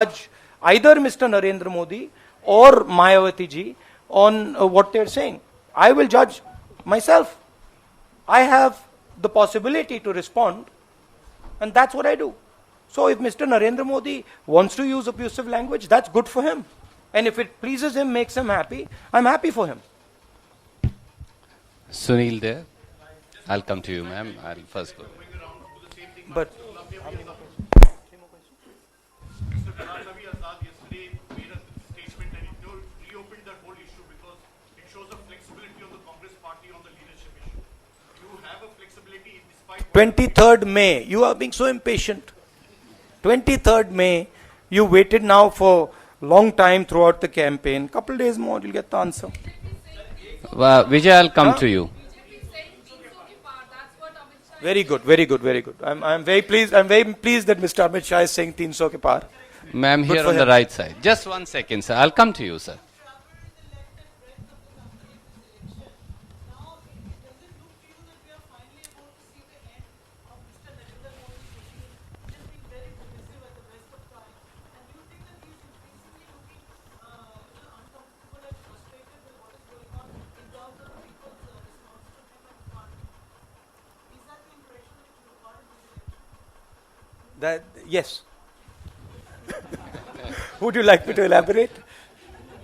judge either Mr. Narendra Modi or Mayawati ji on what they're saying. I will judge myself. I have the possibility to respond, and that's what I do. So if Mr. Narendra Modi wants to use abusive language, that's good for him. And if it pleases him, makes him happy, I'm happy for him. Sunil there. I'll come to you, ma'am. I'll first go. But Statement and he reopened that whole issue because it shows a flexibility of the Congress party on the leadership issue. You have a flexibility despite 23rd May, you are being so impatient. 23rd May, you waited now for long time throughout the campaign. Couple days more, you'll get the answer. Vijay, I'll come to you. Very good, very good, very good. I'm very pleased. I'm very pleased that Mr. Amit Shah is saying 300 ke par. Ma'am, here on the right side. Just 1 second, sir. I'll come to you, sir. That, yes. Would you like me to elaborate?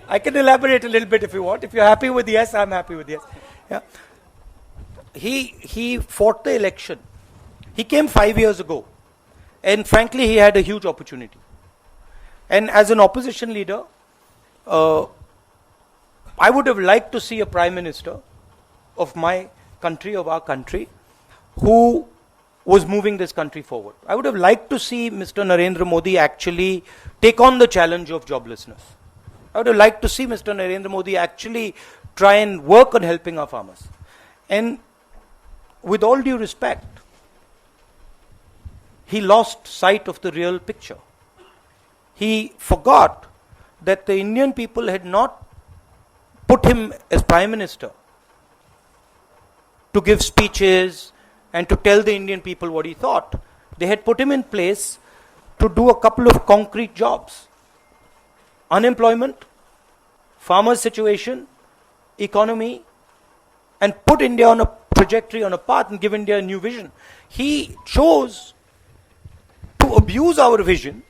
I can elaborate a little bit if you want. If you're happy with yes, I'm happy with yes. Yeah. He fought the election. He came 5 years ago. And frankly, he had a huge opportunity. And as an opposition leader, I would have liked to see a prime minister of my country, of our country, who was moving this country forward. I would have liked to see Mr. Narendra Modi actually take on the challenge of joblessness. I would have liked to see Mr. Narendra Modi actually try and work on helping our farmers. And with all due respect, he lost sight of the real picture. He forgot that the Indian people had not put him as prime minister to give speeches and to tell the Indian people what he thought. They had put him in place to do a couple of concrete jobs. Unemployment, farmers' situation, economy, and put India on a trajectory, on a path, and give India a new vision. He chose to abuse our vision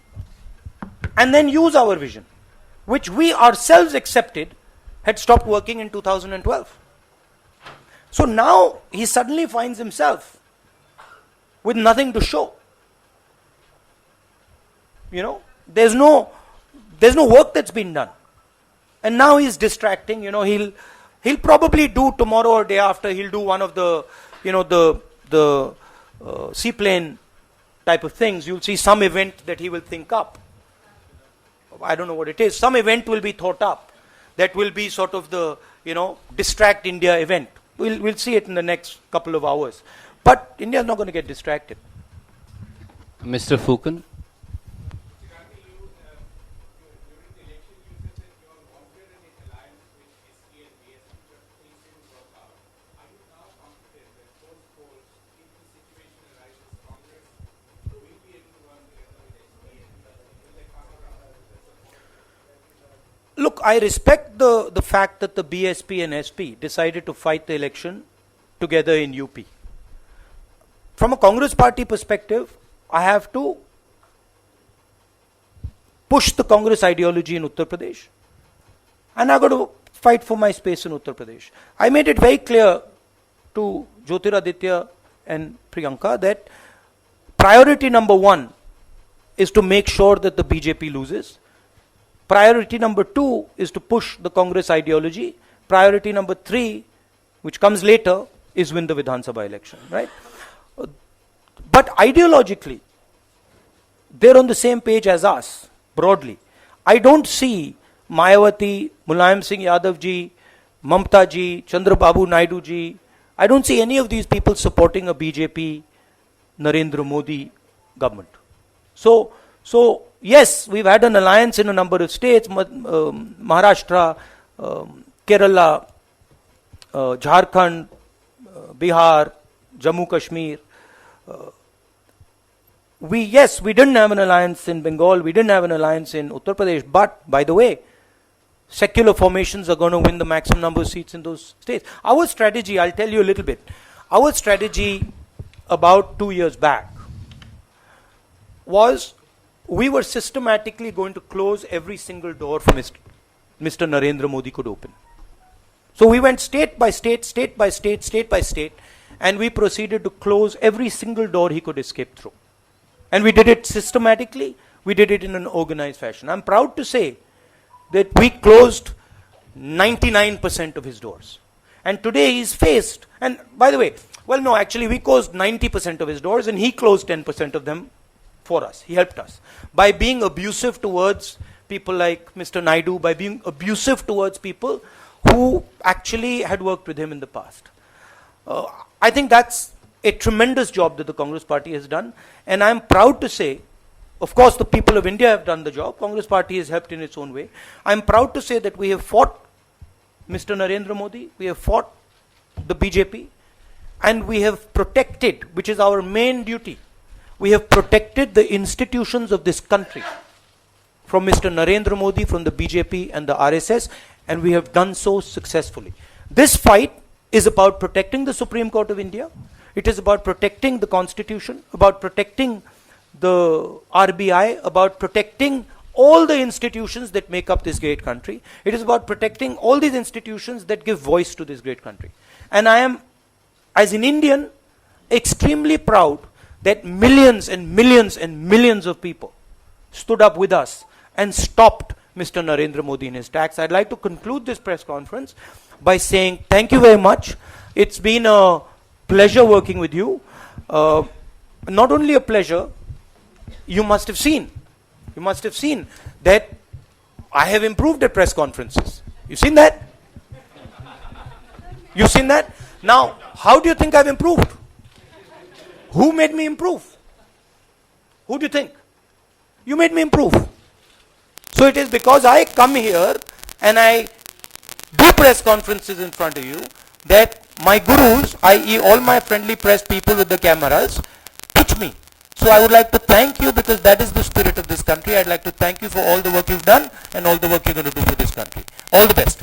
and then use our vision, which we ourselves accepted had stopped working in 2012. So now he suddenly finds himself with nothing to show. You know, there's no work that's been done. And now he's distracting. You know, he'll probably do tomorrow or day after, he'll do one of the, you know, the seaplane type of things. You'll see some event that he will think up. I don't know what it is. Some event will be thought up that will be sort of the, you know, distract India event. We'll see it in the next couple of hours. But India is not going to get distracted. Mr. Fukan. Look, I respect the fact that the BSP and SP decided to fight the election together in UP. From a Congress party perspective, I have to push the Congress ideology in Uttar Pradesh. And I've got to fight for my space in Uttar Pradesh. I made it very clear to Jyotiraditya and Priyanka that priority number 1 is to make sure that the BJP loses. Priority number 2 is to push the Congress ideology. Priority number 3, which comes later, is win the Vidhan Sabha election, right? But ideologically, they're on the same page as us, broadly. I don't see Mayawati, Mulayam Singh Yadav ji, Mamta ji, Chandrababu Naidu ji, I don't see any of these people supporting a BJP, Narendra Modi government. So yes, we've had an alliance in a number of states, Maharashtra, Kerala, Jharkhand, Bihar, Jammu Kashmir. yes, we didn't have an alliance in Bengal, we didn't have an alliance in Uttar Pradesh, but by the way, secular formations are going to win the maximum number of seats in those states. Our strategy, I'll tell you a little bit. Our strategy about 2 years back was we were systematically going to close every single door for Mr. Narendra Modi could open. So we went state by state, state by state, state by state, and we proceeded to close every single door he could escape through. And we did it systematically, we did it in an organized fashion. I'm proud to say that we closed 99% of his doors. And today he's faced, and by the way, well, no, actually we closed 90% of his doors and he closed 10% of them for us. He helped us by being abusive towards people like Mr. Naidu, by being abusive towards people who actually had worked with him in the past. I think that's a tremendous job that the Congress party has done, and I'm proud to say, of course the people of India have done the job, Congress party has helped in its own way. I'm proud to say that we have fought Mr. Narendra Modi, we have fought the BJP, and we have protected, which is our main duty, we have protected the institutions of this country from Mr. Narendra Modi, from the BJP and the RSS, and we have done so successfully. This fight is about protecting the Supreme Court of India. It is about protecting the Constitution, about protecting the RBI, about protecting all the institutions that make up this great country. It is about protecting all these institutions that give voice to this great country. And I am, as an Indian, extremely proud that millions and millions and millions of people stood up with us and stopped Mr. Narendra Modi in his tracks. I'd like to conclude this press conference by saying thank you very much. It's been a pleasure working with you. Not only a pleasure, you must have seen that I have improved at press conferences. You've seen that? You've seen that? Now, how do you think I've improved? Who made me improve? Who do you think? You made me improve. So it is because I come here and I do press conferences in front of you that my gurus, i.e. all my friendly press people with the cameras, teach me. So I would like to thank you because that is the spirit of this country. I'd like to thank you for all the work you've done and all the work you're going to do for this country. All the best.